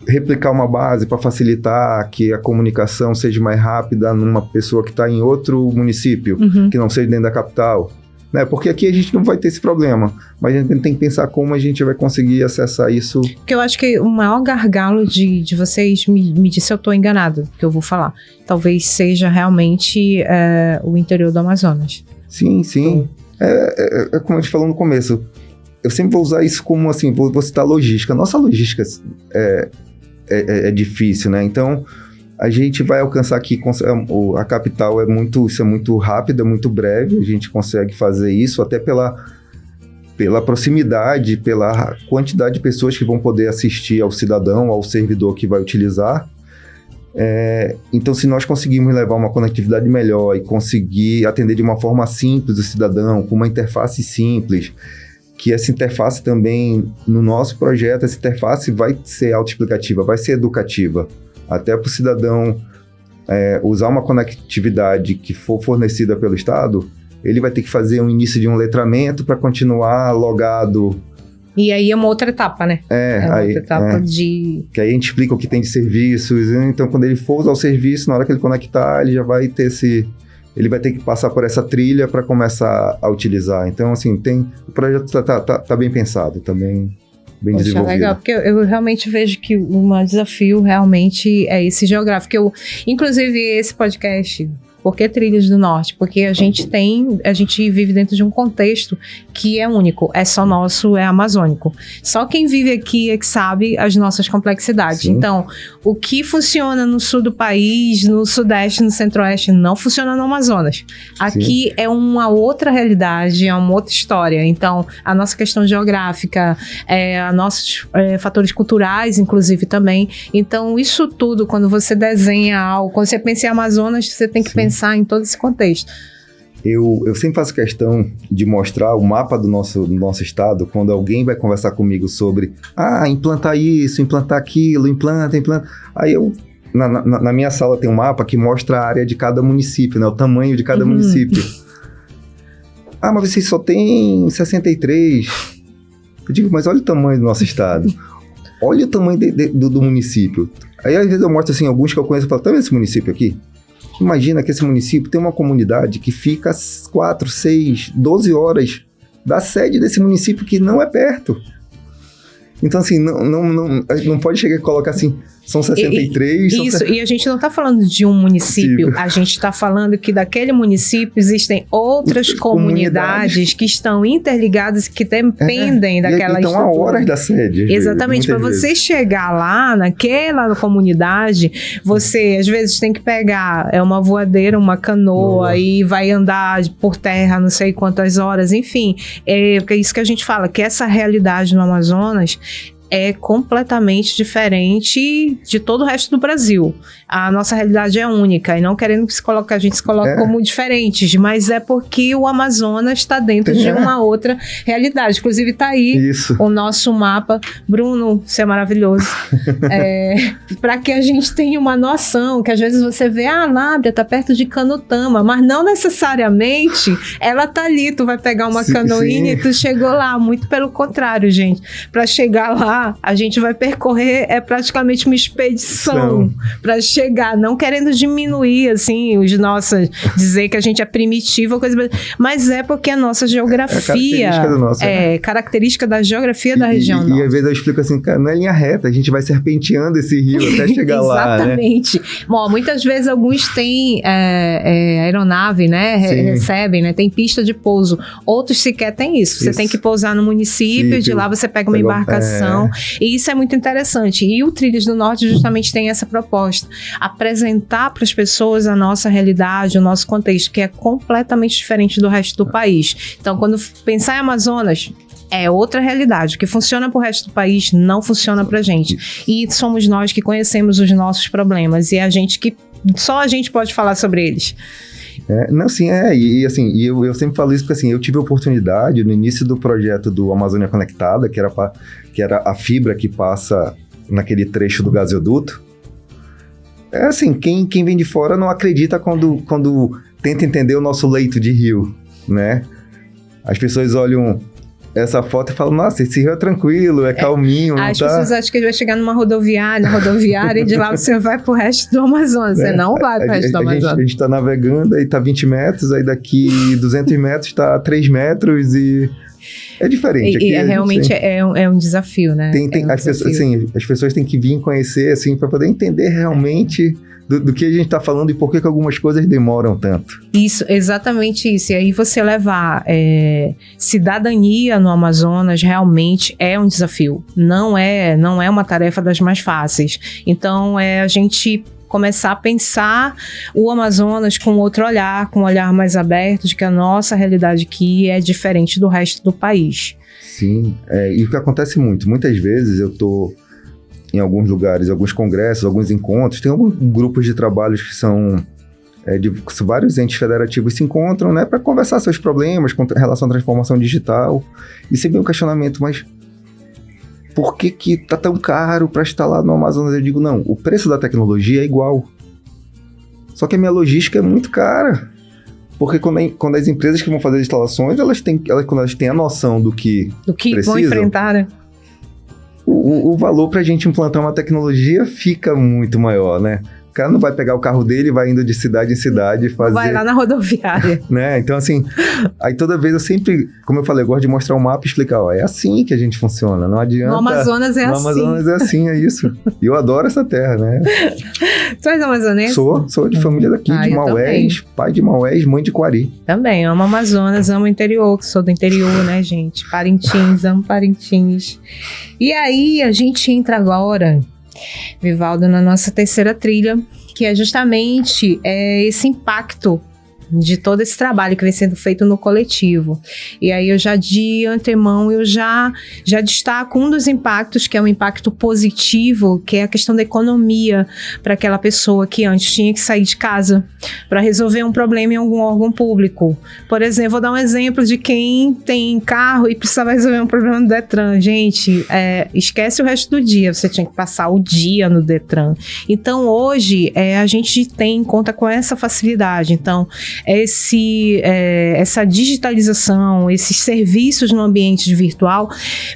replicar uma base para facilitar que a comunicação seja mais rápida numa pessoa que está em outro município, que não seja dentro da capital, né? Porque aqui a gente não vai ter esse problema, mas a gente tem que pensar como a gente vai conseguir acessar isso. Porque eu acho que o maior gargalo de vocês, me disse se eu estou enganado, que eu vou falar, talvez seja realmente o interior do Amazonas. Sim. É como a gente falou no começo, eu sempre vou usar isso como assim, vou citar logística. Nossa logística é difícil, né? Então, a gente vai alcançar aqui, a capital isso é muito rápido, é muito breve, a gente consegue fazer isso até pela proximidade, pela quantidade de pessoas que vão poder assistir ao cidadão, ao servidor que vai utilizar. Então, se nós conseguirmos levar uma conectividade melhor e conseguir atender de uma forma simples o cidadão, com uma interface simples, que essa interface também, no nosso projeto, essa interface vai ser autoexplicativa, vai ser educativa, até para o cidadão usar uma conectividade que for fornecida pelo Estado, ele vai ter que fazer um início de um letramento para continuar logado. E aí é uma outra etapa, né? Outra etapa de... Que aí a gente explica o que tem de serviços, então quando ele for usar o serviço, na hora que ele conectar, ele já vai ter ele vai ter que passar por essa trilha para começar a utilizar. Então, assim, o projeto tá bem pensado, tá bem desenvolvido. Legal, porque eu realmente vejo que o desafio realmente é esse geográfico. Inclusive, esse podcast, Por que Trilhas do Norte? Porque a gente vive dentro de um contexto que é único, é só nosso, é amazônico. Só quem vive aqui é que sabe as nossas complexidades. Sim. Então, o que funciona no sul do país, no sudeste, no centro-oeste, não funciona no Amazonas. Aqui Sim. É uma outra realidade, é uma outra história. Então, a nossa questão geográfica, nossos fatores culturais, inclusive, também. Então, isso tudo, quando você desenha algo, quando você pensa em Amazonas, você tem que Sim. pensar em todo esse contexto. Eu sempre faço questão de mostrar o mapa do nosso estado quando alguém vai conversar comigo sobre implantar isso, implantar aquilo, implanta. Aí na minha sala tem um mapa que mostra a área de cada município, né? O tamanho de cada município. Mas vocês só tem 63. Eu digo, mas olha o tamanho do nosso estado. Olha o tamanho do município. Aí às vezes eu mostro assim, alguns que eu conheço e falo, tá vendo esse município aqui? Imagina que esse município tem uma comunidade que fica 4, 6, 12 horas da sede desse município que não é perto. Então, assim, não pode chegar e colocar assim, São 63. Isso, e a gente não está falando de um município, a gente está falando que daquele município existem outras comunidades que estão interligadas, que dependem daquela estrutura. Estão a horas da sede. Exatamente, para você chegar lá, naquela comunidade, você às vezes tem que pegar uma voadeira, uma canoa, e vai andar por terra não sei quantas horas, enfim. É isso que a gente fala, que essa realidade no Amazonas é completamente diferente de todo o resto do Brasil. A nossa realidade é única, e não querendo que a gente se coloque como diferentes, mas é porque o Amazonas está dentro de uma outra realidade. Inclusive está aí o nosso mapa. Bruno, você é maravilhoso. Para que a gente tenha uma noção, que às vezes você vê, a Anábia está perto de Canutama, mas não necessariamente ela está ali, tu vai pegar uma canoinha e tu chegou lá. Muito pelo contrário, gente. Para chegar lá, a gente vai percorrer praticamente uma expedição para chegar, não querendo diminuir assim os nossos, dizer que a gente é primitivo, coisa, mas é porque a nossa geografia característica da geografia da região. E às vezes eu explico assim, cara, não é linha reta, a gente vai serpenteando esse rio até chegar lá. Exatamente. Né? Bom, muitas vezes alguns têm aeronave, né? Recebem, né? Tem pista de pouso. Outros sequer têm isso. Você tem que pousar no município, de lá você pega uma embarcação. E isso é muito interessante. E o Trilhas do Norte justamente tem essa proposta. Apresentar para as pessoas a nossa realidade, o nosso contexto, que é completamente diferente do resto do país. Então, quando pensar em Amazonas, é outra realidade. O que funciona para o resto do país não funciona para a gente. E somos nós que conhecemos os nossos problemas. E só a gente pode falar sobre eles. Eu sempre falo isso porque assim, eu tive a oportunidade no início do projeto do Amazônia Conectada, que era a fibra que passa naquele trecho do gasoduto. Quem vem de fora não acredita quando tenta entender o nosso leito de rio, né? As pessoas olham essa foto e falam, nossa, esse rio é tranquilo, é calminho. As pessoas acham que ele vai chegar numa rodoviária e de lá você vai pro resto do Amazonas. Você não vai pro resto do Amazonas. A gente tá navegando, aí tá 20 metros, aí daqui 200 metros tá 3 metros e... É diferente. E realmente é um desafio, né? As pessoas têm que vir conhecer, assim, para poder entender realmente do que a gente está falando e por que algumas coisas demoram tanto. Isso, exatamente isso. E aí você levar cidadania no Amazonas realmente é um desafio. Não é uma tarefa das mais fáceis. Então, a gente começar a pensar o Amazonas com outro olhar, com um olhar mais aberto, de que a nossa realidade aqui é diferente do resto do país. Sim, e o que acontece muitas vezes eu estou em alguns lugares, alguns congressos, alguns encontros, tem alguns grupos de trabalhos que são vários entes federativos se encontram, né, para conversar seus problemas com relação à transformação digital, e sempre vem um questionamento, mas por que tá tão caro para instalar no Amazonas? Eu digo, não, o preço da tecnologia é igual. Só que a minha logística é muito cara. Porque quando as empresas que vão fazer as instalações, quando elas têm a noção do que precisam, vão enfrentar, né? O valor pra gente implantar uma tecnologia fica muito maior, né? O cara não vai pegar o carro dele e vai indo de cidade em cidade fazer... Vai lá na rodoviária. Né? Então, assim, aí toda vez eu sempre, como eu falei, eu gosto de mostrar um mapa e explicar, é assim que a gente funciona, não adianta... No Amazonas é assim. No Amazonas é assim, é isso. E eu adoro essa terra, né? Tu és amazonense? Sou de família daqui, de Maués, pai de Maués, mãe de Quari. Também, amo Amazonas, amo o interior, que sou do interior, né, gente? Parintins, amo Parintins. E aí, a gente entra agora... Vivaldo, na nossa terceira trilha, que é justamente esse impacto de todo esse trabalho que vem sendo feito no coletivo. E aí eu já de antemão, eu já destaco um dos impactos, que é um impacto positivo, que é a questão da economia para aquela pessoa que antes tinha que sair de casa para resolver um problema em algum órgão público. Por exemplo, vou dar um exemplo de quem tem carro e precisava resolver um problema no Detran. Gente, esquece o resto do dia, você tinha que passar o dia no Detran. Então hoje a gente conta com essa facilidade. Então essa digitalização, esses serviços no ambiente virtual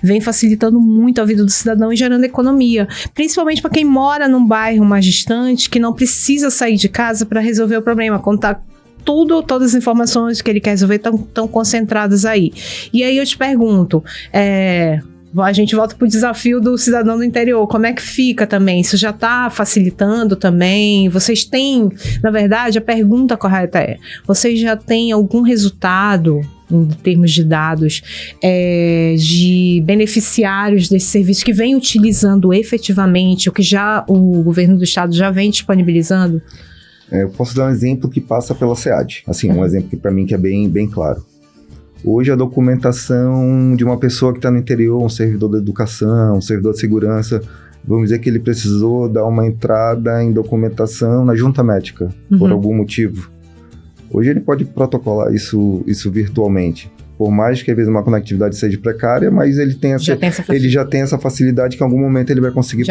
vem facilitando muito a vida do cidadão e gerando economia, principalmente para quem mora num bairro mais distante, que não precisa sair de casa para resolver o problema, quando tá todas as informações que ele quer resolver estão concentradas aí. E aí eu te pergunto, a gente volta para o desafio do cidadão do interior. Como é que fica também? Isso já está facilitando também? Vocês têm, na verdade, a pergunta correta é, vocês já têm algum resultado em termos de dados, de beneficiários desse serviço que vem utilizando efetivamente o que já o governo do estado já vem disponibilizando? Eu posso dar um exemplo que passa pela SEAD, assim, um exemplo que para mim que é bem, bem claro. Hoje a documentação de uma pessoa que está no interior, um servidor da educação, um servidor de segurança, vamos dizer que ele precisou dar uma entrada em documentação na junta médica, por algum motivo. Hoje ele pode protocolar isso virtualmente. Por mais que às vezes uma conectividade seja precária, mas ele já tem essa facilidade que em algum momento ele vai conseguir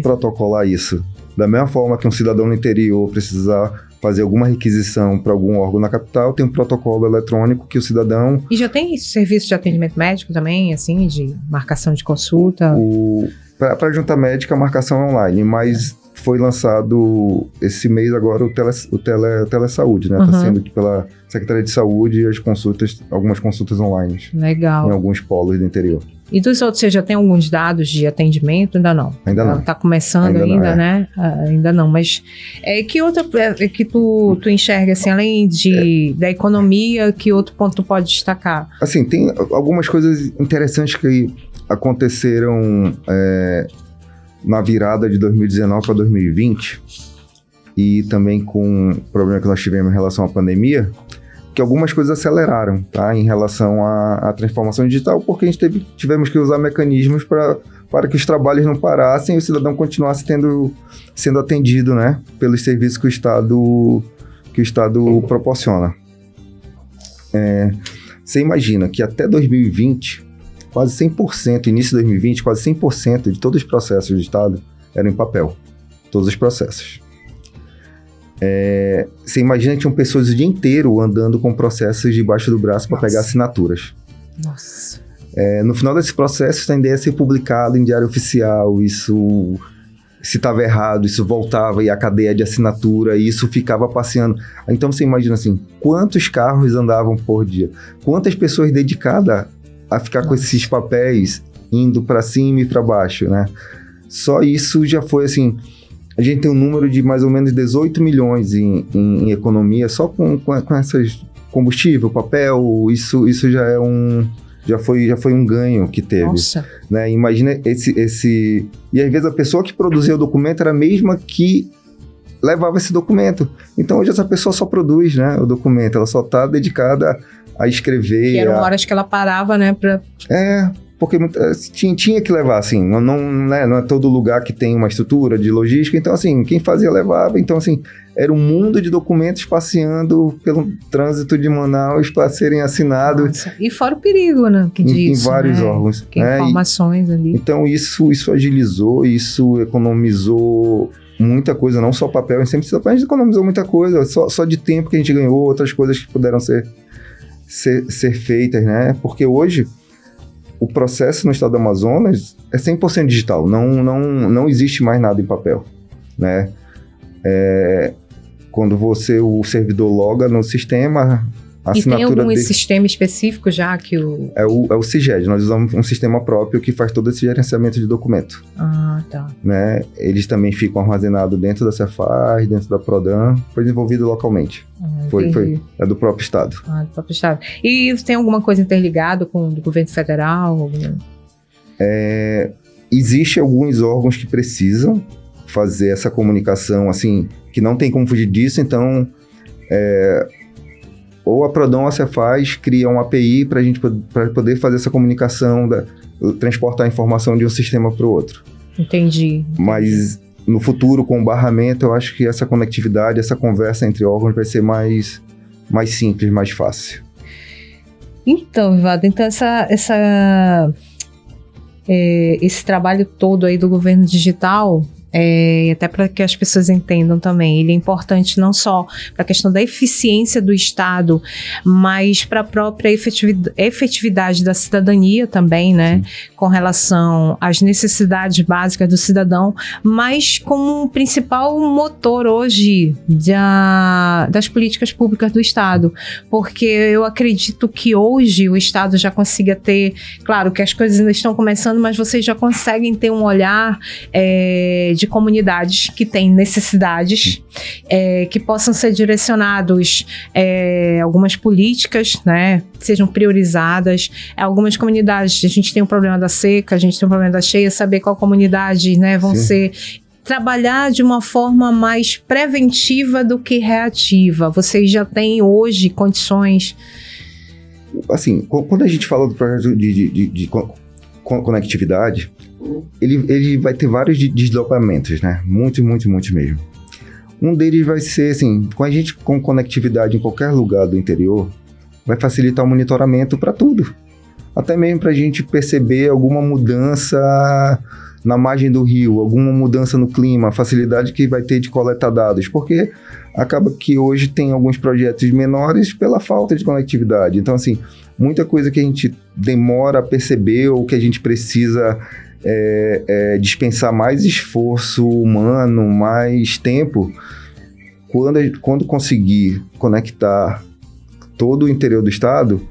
protocolar isso. Da mesma forma que um cidadão no interior precisar fazer alguma requisição para algum órgão na capital, tem um protocolo eletrônico que o cidadão... E já tem serviço de atendimento médico também, assim, de marcação de consulta? Para a junta médica, a marcação é online, mas foi lançado esse mês agora o Telesaúde, né? Está sendo pela Secretaria de Saúde algumas consultas online. Legal. Em alguns polos do interior. E dos outros, você já tem alguns dados de atendimento? Ainda não. Ainda não. Está começando ainda, né? Ainda não, mas que outra que tu enxerga, assim, além da economia, que outro ponto tu pode destacar? Assim, tem algumas coisas interessantes que aconteceram na virada de 2019 para 2020 e também com o problema que nós tivemos em relação à pandemia, que algumas coisas aceleraram, tá? Em relação à transformação digital, porque a gente tivemos que usar mecanismos para que os trabalhos não parassem e o cidadão continuasse sendo atendido, né? Pelos serviços que o Estado proporciona. Você imagina que até 2020, quase 100%, início de 2020, quase 100% de todos os processos do Estado eram em papel. Todos os processos. Você imagina que tinham pessoas o dia inteiro andando com processos debaixo do braço para pegar assinaturas. Nossa. No final desse processo, tendeu a ser publicado em diário oficial. Isso, se estava errado, isso voltava e a cadeia de assinatura, e isso ficava passeando. Então você imagina assim, quantos carros andavam por dia? Quantas pessoas dedicadas a ficar com esses papéis indo para cima e para baixo, né? Só isso já foi assim... A gente tem um número de mais ou menos 18 milhões em economia, só com essas combustível, papel, isso já foi um ganho que teve. Nossa. Né? Imagina esse... E às vezes a pessoa que produzia o documento era a mesma que levava esse documento. Então hoje essa pessoa só produz, né, o documento, ela só está dedicada a escrever. Que eram horas que ela parava, né, porque tinha que levar, assim, não é todo lugar que tem uma estrutura de logística, então, assim, quem fazia levava, então, assim, era um mundo de documentos passeando pelo trânsito de Manaus para serem assinados. Nossa. E fora o perigo, né, que disso, em vários órgãos. Que informações ali. Então, isso agilizou, isso economizou muita coisa, não só papel, a gente economizou muita coisa, só de tempo que a gente ganhou, outras coisas que puderam ser feitas, né, porque hoje o processo no estado do Amazonas é 100% digital, não existe mais nada em papel, né? Quando o servidor loga no sistema, a assinatura... E tem algum sistema específico já que o... É o CIGED, nós usamos um sistema próprio que faz todo esse gerenciamento de documento. Ah, tá. Né? Eles também ficam armazenados dentro da Cefaz, dentro da Prodam, foi desenvolvido localmente. É do próprio estado. Do próprio estado. E tem alguma coisa interligada com o governo federal? Existem alguns órgãos que precisam fazer essa comunicação, assim, que não tem como fugir disso, então... ou a Prodam ou a Cefaz cria uma API para a gente poder fazer essa comunicação, transportar a informação de um sistema para o outro. Entendi. Mas no futuro, com o barramento, eu acho que essa conectividade, essa conversa entre órgãos vai ser mais simples, mais fácil. Então, Vivado, esse trabalho todo aí do governo digital, até para que as pessoas entendam também, ele é importante não só para a questão da eficiência do Estado, mas para a própria efetividade da cidadania também, né? Com relação às necessidades básicas do cidadão, mas como um principal motor hoje das políticas públicas do Estado, porque eu acredito que hoje o Estado já consiga ter, claro que as coisas ainda estão começando, mas vocês já conseguem ter um olhar de comunidades que têm necessidades, que possam ser direcionados algumas políticas, né, sejam priorizadas. Algumas comunidades, a gente tem um problema da seca, a gente tem um problema da cheia, saber qual comunidade, né, vão ser... Trabalhar de uma forma mais preventiva do que reativa. Vocês já têm hoje condições... Assim, quando a gente fala do projeto de conectividade, ele vai ter vários deslocamentos, né? Muitos mesmo. Um deles vai ser, assim, com conectividade em qualquer lugar do interior, vai facilitar o monitoramento para tudo. Até mesmo para a gente perceber alguma mudança na margem do rio, alguma mudança no clima, a facilidade que vai ter de coletar dados, porque acaba que hoje tem alguns projetos menores pela falta de conectividade. Então, assim, muita coisa que a gente demora a perceber ou que a gente precisa dispensar mais esforço humano, mais tempo, quando conseguir conectar todo o interior do estado,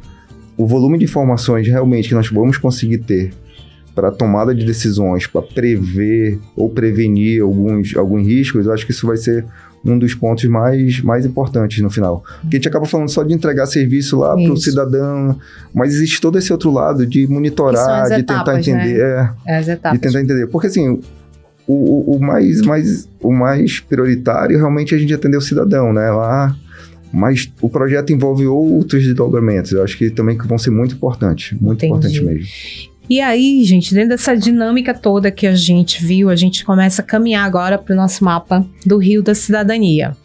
o volume de informações realmente que nós vamos conseguir ter para tomada de decisões, para prever ou prevenir alguns riscos, eu acho que isso vai ser um dos pontos mais importantes no final. Porque a gente acaba falando só de entregar serviço lá para o cidadão, mas existe todo esse outro lado de monitorar, de tentar entender. Né? As etapas. De tentar entender. Porque assim, o mais prioritário realmente é a gente atender o cidadão, né? Lá, mas o projeto envolve outros desdobramentos. Eu acho que também vão ser muito importantes. Muito importante mesmo. E aí, gente, dentro dessa dinâmica toda que a gente viu, a gente começa a caminhar agora para o nosso mapa do Rio da Cidadania.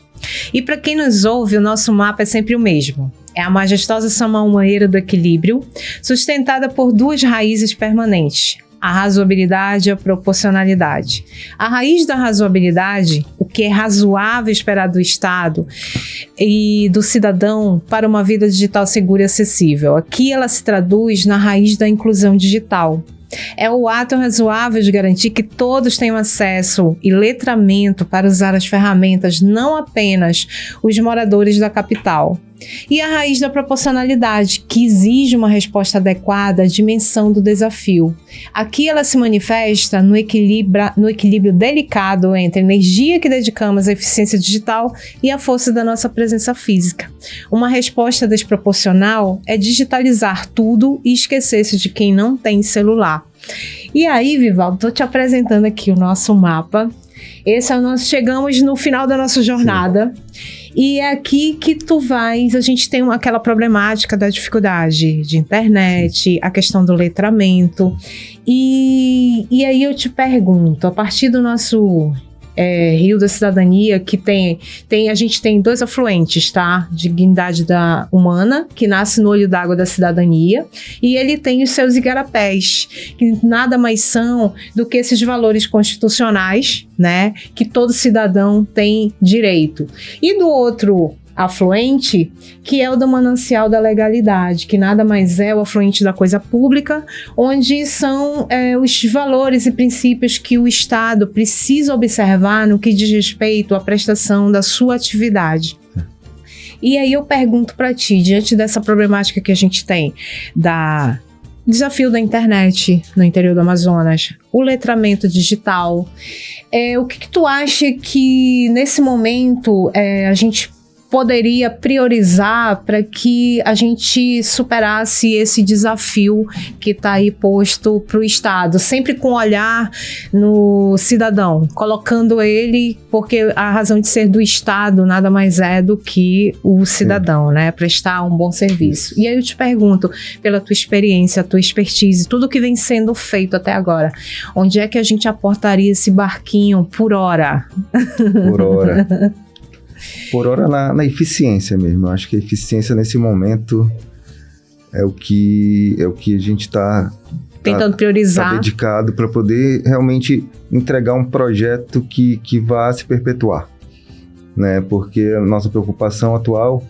E para quem nos ouve, o nosso mapa é sempre o mesmo. É a majestosa Samoameira do equilíbrio, sustentada por duas raízes permanentes: a razoabilidade e a proporcionalidade. A raiz da razoabilidade, o que é razoável esperar do Estado e do cidadão para uma vida digital segura e acessível. Aqui ela se traduz na raiz da inclusão digital. É o ato razoável de garantir que todos tenham acesso e letramento para usar as ferramentas, não apenas os moradores da capital. E a raiz da proporcionalidade, que exige uma resposta adequada à dimensão do desafio. Aqui ela se manifesta no equilíbrio delicado entre a energia que dedicamos à eficiência digital e a força da nossa presença física. Uma resposta desproporcional é digitalizar tudo e esquecer-se de quem não tem celular. E aí, Vivaldo, estou te apresentando aqui o nosso mapa. Esse é o nosso, chegamos no final da nossa jornada. Sim. E é aqui que a gente tem aquela problemática da dificuldade de internet, a questão do letramento. E aí eu te pergunto, a partir do nosso Rio da Cidadania, que a gente tem dois afluentes, tá? Dignidade humana, que nasce no olho d'água da cidadania, e ele tem os seus igarapés, que nada mais são do que esses valores constitucionais, né? Que todo cidadão tem direito. E do outro afluente, que é o do manancial da legalidade, que nada mais é o afluente da coisa pública, onde são os valores e princípios que o Estado precisa observar no que diz respeito à prestação da sua atividade. E aí eu pergunto para ti, diante dessa problemática que a gente tem, desafio da internet no interior do Amazonas, o letramento digital, o que tu acha que nesse momento a gente poderia priorizar para que a gente superasse esse desafio que está aí posto para o Estado, sempre com olhar no cidadão, colocando ele, porque a razão de ser do Estado nada mais é do que o cidadão, né? Prestar um bom serviço. E aí eu te pergunto, pela tua experiência, tua expertise, tudo que vem sendo feito até agora, onde é que a gente aportaria esse barquinho por hora? Por hora. Por hora na eficiência mesmo. Eu acho que a eficiência nesse momento é o que a gente está tentando priorizar. Tá dedicado para poder realmente entregar um projeto que vá se perpetuar, né? Porque a nossa preocupação atual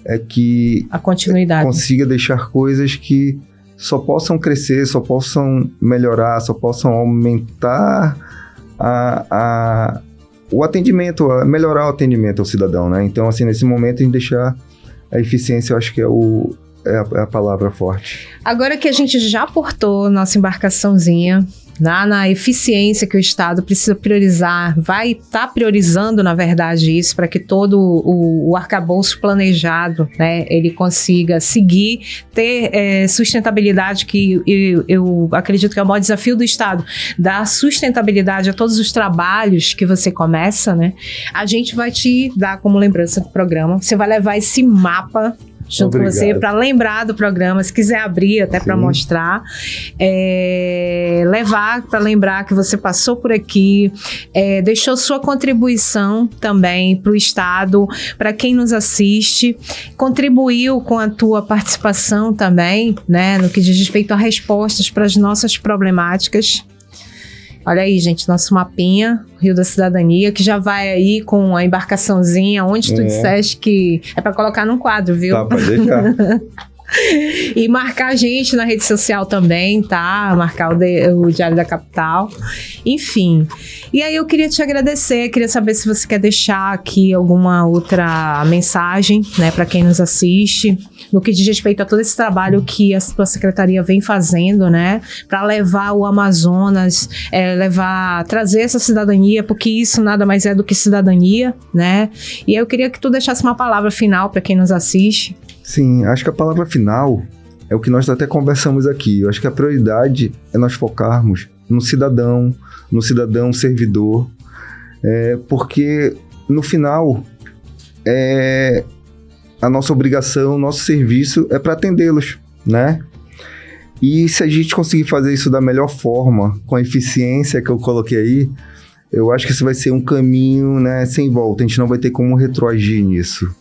é que a continuidade consiga deixar coisas que só possam crescer, só possam melhorar, só possam aumentar o atendimento, melhorar o atendimento ao cidadão, né? Então, assim, nesse momento, em deixar a eficiência, eu acho que é a palavra forte. Agora que a gente já portou nossa embarcaçãozinha na eficiência que o Estado precisa priorizar, vai estar priorizando, na verdade, isso para que todo o arcabouço planejado, né, ele consiga seguir, ter sustentabilidade, que eu acredito que é o maior desafio do Estado, dar sustentabilidade a todos os trabalhos que você começa, né? A gente vai te dar como lembrança do programa, você vai levar esse mapa junto com você, para lembrar do programa, se quiser abrir até para mostrar, levar para lembrar que você passou por aqui, deixou sua contribuição também para o Estado, para quem nos assiste, contribuiu com a tua participação também, né, no que diz respeito a respostas para as nossas problemáticas. Olha aí, gente, nosso mapinha, Rio da Cidadania, que já vai aí com a embarcaçãozinha, onde tu disseste que é para colocar num quadro, viu? Tá, pode deixar. E marcar a gente na rede social também, tá? Marcar o Diário da Capital. Enfim. E aí eu queria te agradecer, queria saber se você quer deixar aqui alguma outra mensagem, né, para quem nos assiste, no que diz respeito a todo esse trabalho que a tua secretaria vem fazendo, né, para levar o Amazonas, trazer essa cidadania, porque isso nada mais é do que cidadania, né? E aí eu queria que tu deixasse uma palavra final para quem nos assiste. Sim, acho que a palavra final é o que nós até conversamos aqui. Eu acho que a prioridade é nós focarmos no cidadão servidor, porque no final a nossa obrigação, o nosso serviço é para atendê-los, né? E se a gente conseguir fazer isso da melhor forma, com a eficiência que eu coloquei aí, eu acho que isso vai ser um caminho, né, sem volta. A gente não vai ter como retroagir nisso.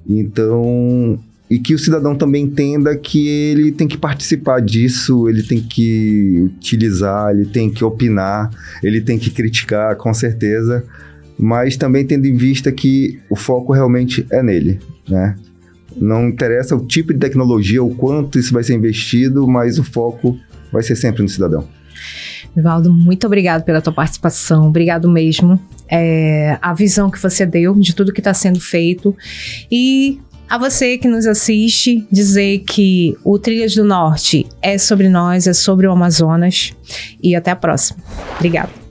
Então, e que o cidadão também entenda que ele tem que participar disso, ele tem que utilizar, ele tem que opinar, ele tem que criticar, com certeza, mas também tendo em vista que o foco realmente é nele, né? Não interessa o tipo de tecnologia, o quanto isso vai ser investido, mas o foco vai ser sempre no cidadão. Evaldo, muito obrigado pela tua participação, obrigado mesmo. A visão que você deu de tudo que está sendo feito. E a você que nos assiste, dizer que o Trilhas do Norte é sobre nós, é sobre o Amazonas. E até a próxima. Obrigada.